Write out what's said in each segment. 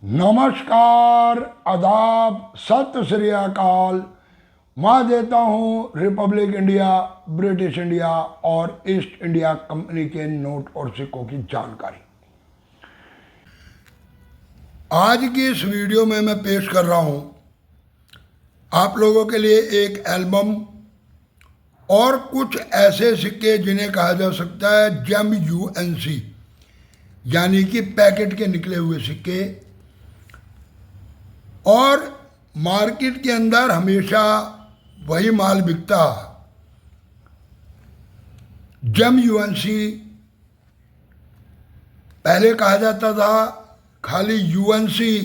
नमस्कार, आदाब, सत श्री अकाल। मैं देता हूँ रिपब्लिक इंडिया, ब्रिटिश इंडिया और ईस्ट इंडिया कंपनी के नोट और सिक्कों की जानकारी। आज की इस वीडियो में मैं पेश कर रहा हूँ आप लोगों के लिए एक एल्बम और कुछ ऐसे सिक्के जिन्हें कहा जा सकता है जेम यूएनसी, यानी कि पैकेट के निकले हुए सिक्के। और मार्केट के अंदर हमेशा वही माल बिकता, जेम यूएनसी। पहले कहा जाता था खाली यूएनसी,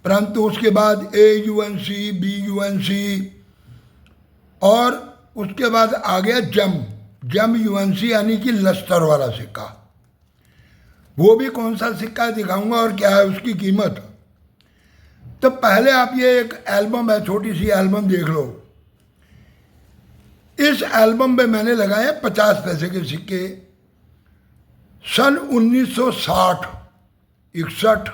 परंतु उसके बाद ए यूएनसी, बी यूएनसी और उसके बाद आ गया जेम यूएनसी, यानी कि लश्तर वाला सिक्का। वो भी कौन सा सिक्का दिखाऊंगा और क्या है उसकी कीमत। तो पहले आप ये एक एल्बम है, छोटी सी एल्बम देख लो। इस एल्बम में मैंने लगाए 50 पैसे के सिक्के सन 1960, 61,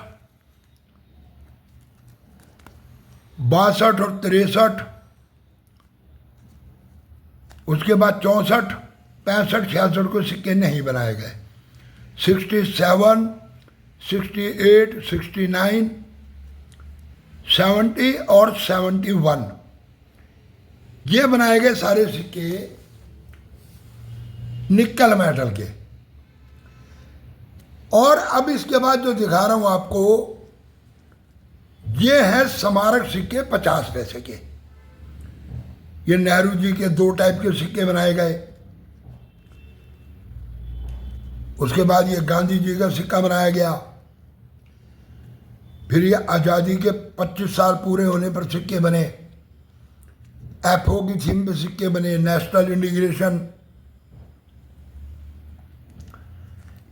62 और 63। उसके बाद 64, 65, 66 को सिक्के नहीं बनाए गए। 67, 68, 69, 70 और 71 ये बनाए गए सारे सिक्के निकल मेटल के। और अब इसके बाद जो दिखा रहा हूं आपको, ये है स्मारक सिक्के 50 पैसे के। ये नेहरू जी के 2 टाइप के सिक्के बनाए गए। उसके बाद ये गांधी जी का सिक्का बनाया गया। फिर ये आज़ादी के 25 साल पूरे होने पर सिक्के बने। एफओ की थीम पे सिक्के बने, नेशनल इंटीग्रेशन,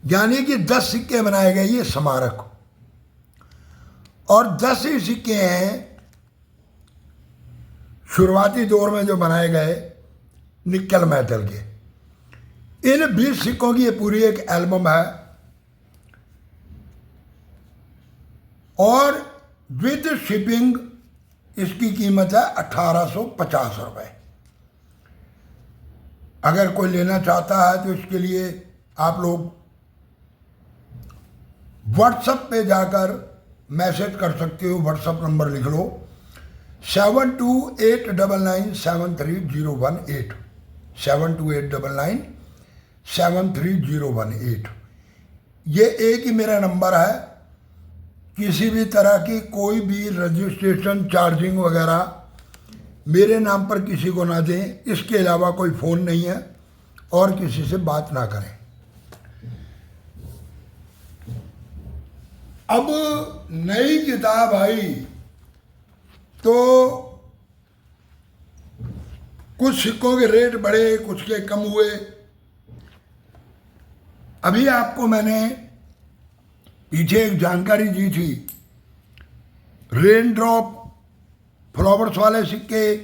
यानी कि 10 सिक्के बनाए गए ये स्मारक। और 10 ही सिक्के हैं शुरुआती दौर में जो बनाए गए निकल मेटल के। इन 20 सिक्कों की ये पूरी एक एल्बम है और विद शिपिंग इसकी कीमत है 1850 रुपये। अगर कोई लेना चाहता है तो इसके लिए आप लोग व्हाट्सएप पे जाकर मैसेज कर सकते हो। व्हाट्सएप नंबर लिख लो 7289973018, 7289973018। ये एक ही मेरा नंबर है। किसी भी तरह की कोई भी रजिस्ट्रेशन, चार्जिंग वगैरह मेरे नाम पर किसी को ना दें। इसके अलावा कोई फ़ोन नहीं है और किसी से बात ना करें। अब नई किताब आई तो कुछ सिक्कों के रेट बढ़े, कुछ के कम हुए। अभी आपको मैंने पीछे एक जानकारी दी थी रेन ड्रॉप फ्लावर्स वाले सिक्के,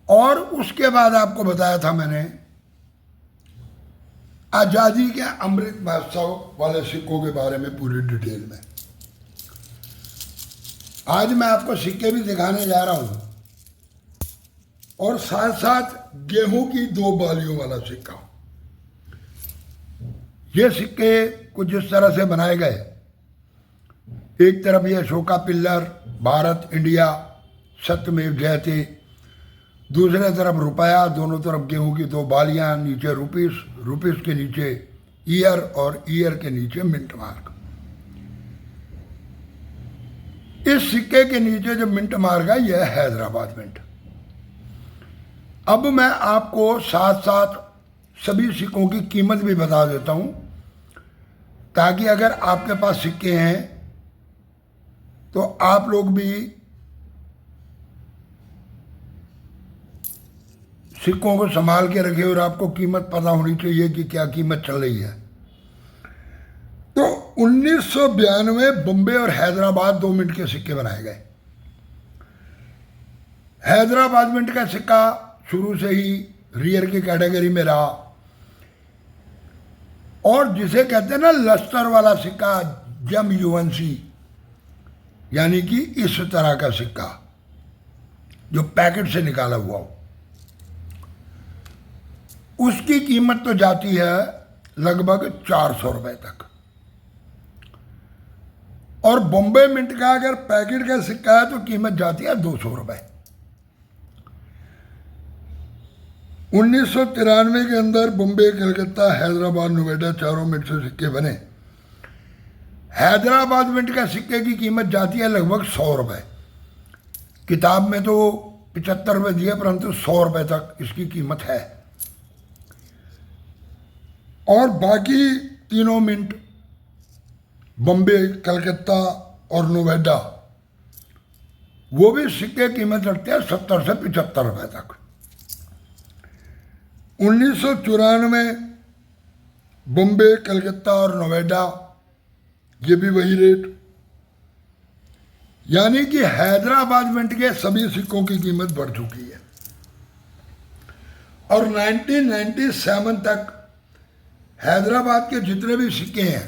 और उसके बाद आपको बताया था मैंने आज़ादी के अमृत महोत्सव वाले सिक्कों के बारे में पूरी डिटेल में। आज मैं आपको सिक्के भी दिखाने जा रहा हूं और साथ साथ गेहूं की 2 बालियों वाला सिक्का। ये सिक्के कुछ इस तरह से बनाए गए। एक तरफ ये अशोका पिल्लर, भारत इंडिया सत्यमेव जयते, दूसरे तरफ रुपया, दोनों तरफ गेहूं की 2 बालियां, नीचे रुपीस, रुपीस के नीचे ईयर और ईयर के नीचे मिंट मार्क। इस सिक्के के नीचे जो मिंट मार्क है यह हैदराबाद मिंट। अब मैं आपको साथ साथ सभी सिक्कों की कीमत भी बता देता हूं, ताकि अगर आपके पास सिक्के हैं तो आप लोग भी सिक्कों को संभाल के रखें और आपको कीमत पता होनी चाहिए कि क्या कीमत चल रही है। तो 1992 बम्बे और हैदराबाद 2 मिनट के सिक्के बनाए गए। हैदराबाद मिंट का सिक्का शुरू से ही रियर की कैटेगरी में रहा और जिसे कहते हैं ना लश्तर वाला सिक्का, जम युएनसी, यानी कि इस तरह का सिक्का जो पैकेट से निकाला हुआ हो, उसकी कीमत तो जाती है लगभग 400 रुपए तक। और बॉम्बे मिंट का अगर पैकेट का सिक्का है तो कीमत जाती है 200 रुपए। 1993 के अंदर बॉम्बे, कलकत्ता, हैदराबाद, नोएडा चारों मिंट से सिक्के बने। हैदराबाद मिंट का सिक्के की कीमत जाती है लगभग 100 रुपए। किताब में तो 75 रुपये दिए, परंतु 100 रुपए तक इसकी कीमत है। और बाकी तीनों मिंट बॉम्बे, कलकत्ता और नोएडा, वो भी सिक्के कीमत रखते हैं 70 से 75 रुपए तक। 1994 बॉम्बे, कलकत्ता और नोएडा, ये भी वही रेट, यानी कि हैदराबाद मिंट के सभी सिक्कों की कीमत बढ़ चुकी है। और 1997 तक हैदराबाद के जितने भी सिक्के हैं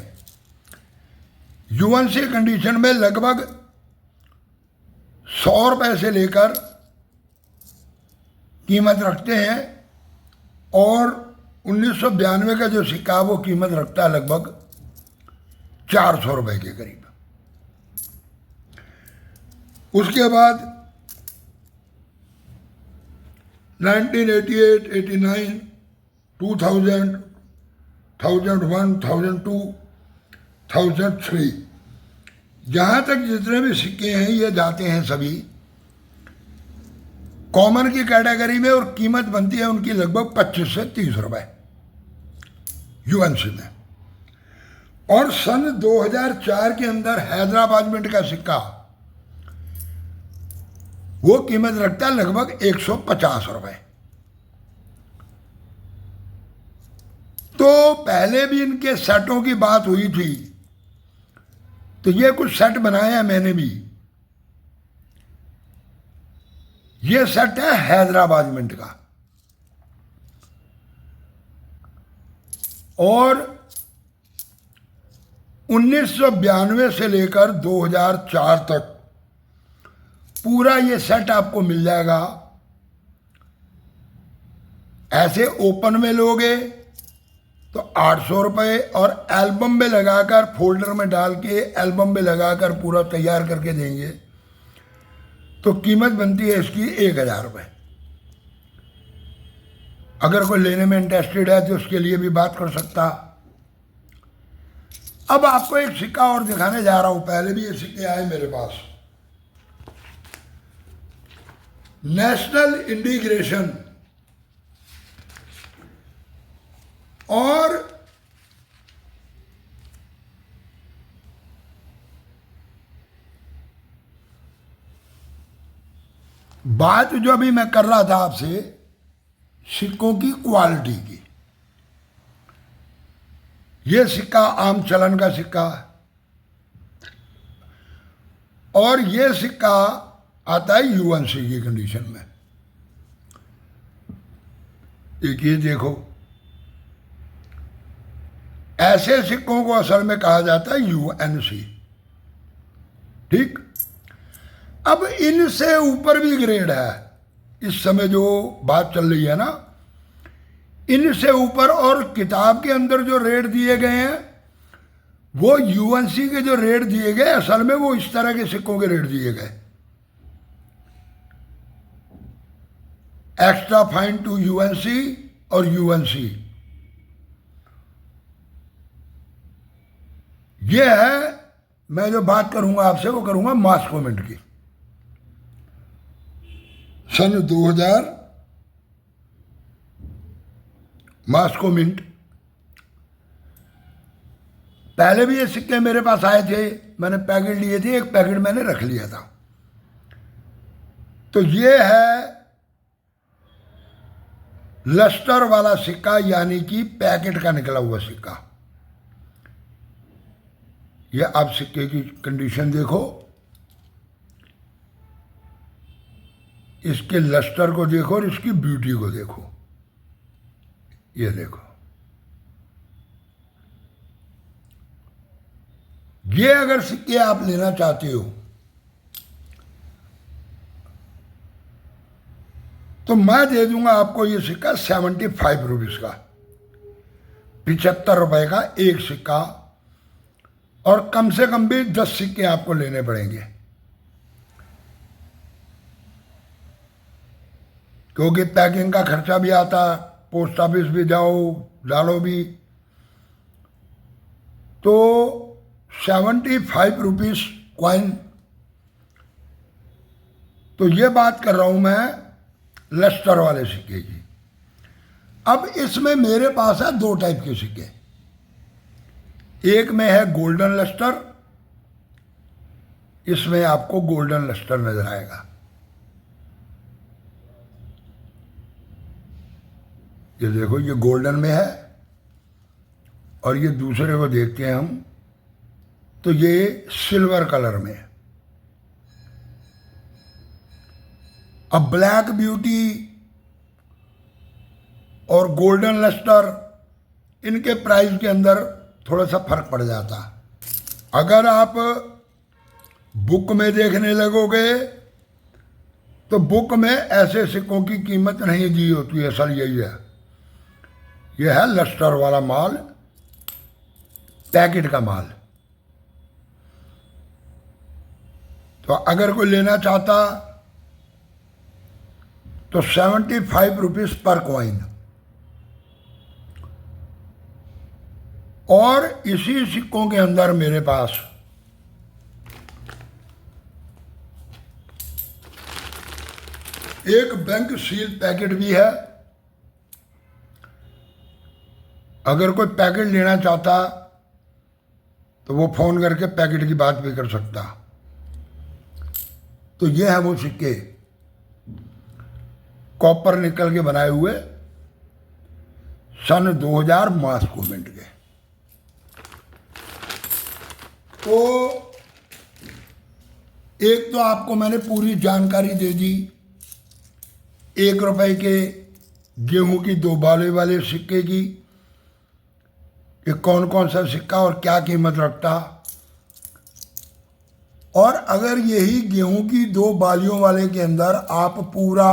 युएनसी कंडीशन में लगभग 100 रुपए से लेकर कीमत रखते हैं। और 1992 का जो सिक्का वो कीमत रखता है लगभग 400 रुपए के करीब। उसके बाद 1988, 89, 2000, 1001, 1002, 1003, जहाँ तक जितने भी सिक्के हैं ये जाते हैं सभी कॉमन की कैटेगरी में, और कीमत बनती है उनकी लगभग 25 से 30 रुपए यूएनसी में। और सन 2004 के अंदर हैदराबाद मिंट का सिक्का वो कीमत रखता है लगभग 150 रुपए। तो पहले भी इनके सेटों की बात हुई थी, तो ये कुछ सेट बनाए हैं मैंने भी। ये सेट है हैदराबाद मिंट का, और 1992 से लेकर 2004 तक पूरा ये सेट आपको मिल जाएगा। ऐसे ओपन में लोगे तो 800 रुपये, और एल्बम में लगाकर, फोल्डर में डाल के एल्बम में लगाकर पूरा तैयार करके देंगे तो कीमत बनती है इसकी 1000 रुपये। अगर कोई लेने में इंटरेस्टेड है तो उसके लिए भी बात कर सकता। अब आपको एक सिक्का और दिखाने जा रहा हूं, पहले भी ये सिक्के आए मेरे पास। नेशनल इंटीग्रेशन और बात जो अभी मैं कर रहा था आपसे सिक्कों की क्वालिटी की, यह सिक्का आम चलन का सिक्का है, और यह सिक्का आता है यूएनसी की कंडीशन में। एक ये देखो, ऐसे सिक्कों को असल में कहा जाता है यूएनसी। ठीक, अब इनसे ऊपर भी ग्रेड है इस समय जो बात चल रही है ना, इनसे ऊपर, और किताब के अंदर जो रेट दिए गए हैं वो यूएनसी के जो रेट दिए गए असल में वो इस तरह के सिक्कों के रेट दिए गए। एक्स्ट्रा फाइन टू यूएनसी और यूएनसी, ये है। मैं जो बात करूंगा आपसे वो करूंगा मॉस्को मिंट की। सन 2000 मॉस्को मिंट, पहले भी ये सिक्के मेरे पास आए थे, मैंने पैकेट लिए थे, एक पैकेट मैंने रख लिया था। तो ये है लस्टर वाला सिक्का, यानी कि पैकेट का निकला हुआ सिक्का। ये आप सिक्के की कंडीशन देखो, इसके लस्टर को देखो और इसकी ब्यूटी को देखो। ये देखो, ये अगर सिक्के आप लेना चाहते हो तो मैं दे दूंगा आपको ये सिक्का 75 रुपीज का, 75 रुपए का एक सिक्का, और कम से कम भी 10 सिक्के आपको लेने पड़ेंगे, क्योंकि पैकिंग का खर्चा भी आता, पोस्ट ऑफिस भी जाओ डालो भी। तो 75 रुपीज कॉइन। तो ये बात कर रहा हूं मैं लस्टर वाले सिक्के की। अब इसमें मेरे पास है दो टाइप के सिक्के, एक में है गोल्डन लस्टर, इसमें आपको गोल्डन लस्टर नजर आएगा। ये देखो ये गोल्डन में है, और ये दूसरे को देखते हैं हम तो ये सिल्वर कलर में है। अब ब्लैक ब्यूटी और गोल्डन लस्टर, इनके प्राइस के अंदर थोड़ा सा फर्क पड़ जाता। अगर आप बुक में देखने लगोगे तो बुक में ऐसे सिक्कों की कीमत नहीं दी होती है, असल यही है। यह है लस्टर वाला माल, पैकेट का माल। तो अगर कोई लेना चाहता तो 75 रुपीज पर कॉइन। और इसी सिक्कों के अंदर मेरे पास एक बैंक सील पैकेट भी है। अगर कोई पैकेट लेना चाहता तो वो फोन करके पैकेट की बात भी कर सकता। तो ये है वो सिक्के, कॉपर निकल के बनाए हुए, सन 2000 मॉस्को मिंट के। तो एक तो आपको मैंने पूरी जानकारी दे दी 1 रुपए के गेहूं की 2 बाले वाले सिक्के की, कि कौन कौन सा सिक्का और क्या कीमत रखता। और अगर यही गेहूं की 2 बालियों वाले के अंदर आप पूरा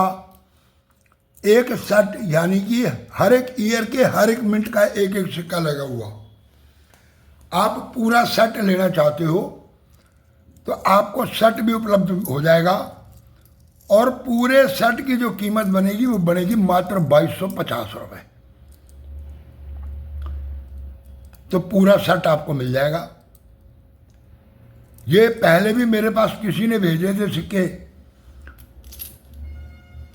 एक सेट, यानी कि हर एक ईयर के हर एक मिनट का एक एक सिक्का लगा हुआ, आप पूरा सेट लेना चाहते हो तो आपको सेट भी उपलब्ध हो जाएगा। और पूरे सेट की जो कीमत बनेगी वो बनेगी मात्र 2250 रुपये। तो पूरा सेट आपको मिल जाएगा। ये पहले भी मेरे पास किसी ने भेजे थे सिक्के,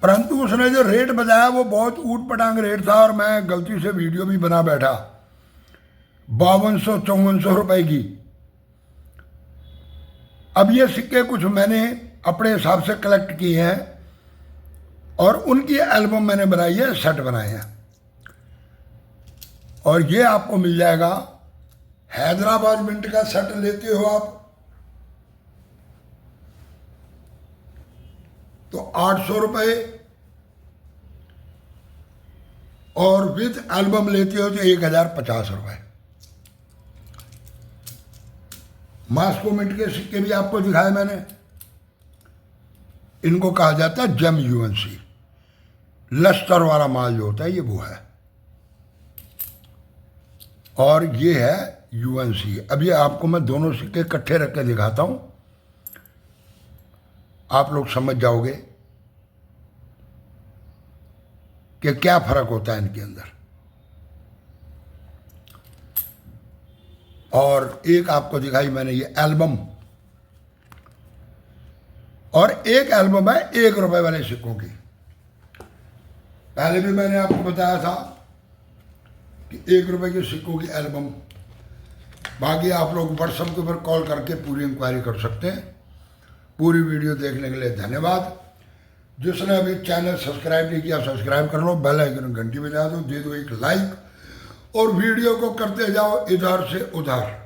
परंतु उसने जो रेट बताया वो बहुत ऊट पटांग रेट था, और मैं गलती से वीडियो भी बना बैठा 5200-5400 रुपए की। अब ये सिक्के कुछ मैंने अपने हिसाब से कलेक्ट किए हैं और उनकी एल्बम मैंने बनाई है, सेट बनाए हैं। और ये आपको मिल जाएगा, हैदराबाद मिंट का सेट लेते हो आप तो 800 रुपये, और विद एल्बम लेते हो तो 1050 रुपये। मॉस्को मिंट के सिक्के भी आपको दिखाए मैंने, इनको कहा जाता है जेम यूएनसी। लस्टर वाला माल जो होता है ये वो है, और ये है यूएनसी। अब ये आपको मैं दोनों सिक्के इकट्ठे रख के दिखाता हूं, आप लोग समझ जाओगे कि क्या फर्क होता है इनके अंदर। और एक आपको दिखाई मैंने ये एल्बम, और एक एल्बम है 1 रुपए वाले सिक्कों की। पहले भी मैंने आपको बताया था कि 1 रुपए के सिक्कों की एल्बम। बाकी आप लोग व्हाट्सएप के ऊपर कॉल करके पूरी इंक्वायरी कर सकते हैं। पूरी वीडियो देखने के लिए धन्यवाद। जिसने अभी चैनल सब्सक्राइब नहीं किया सब्सक्राइब कर लो, बेल आइकन घंटी बजा दो, दे दो एक लाइक, और वीडियो को करते जाओ इधर से उधर।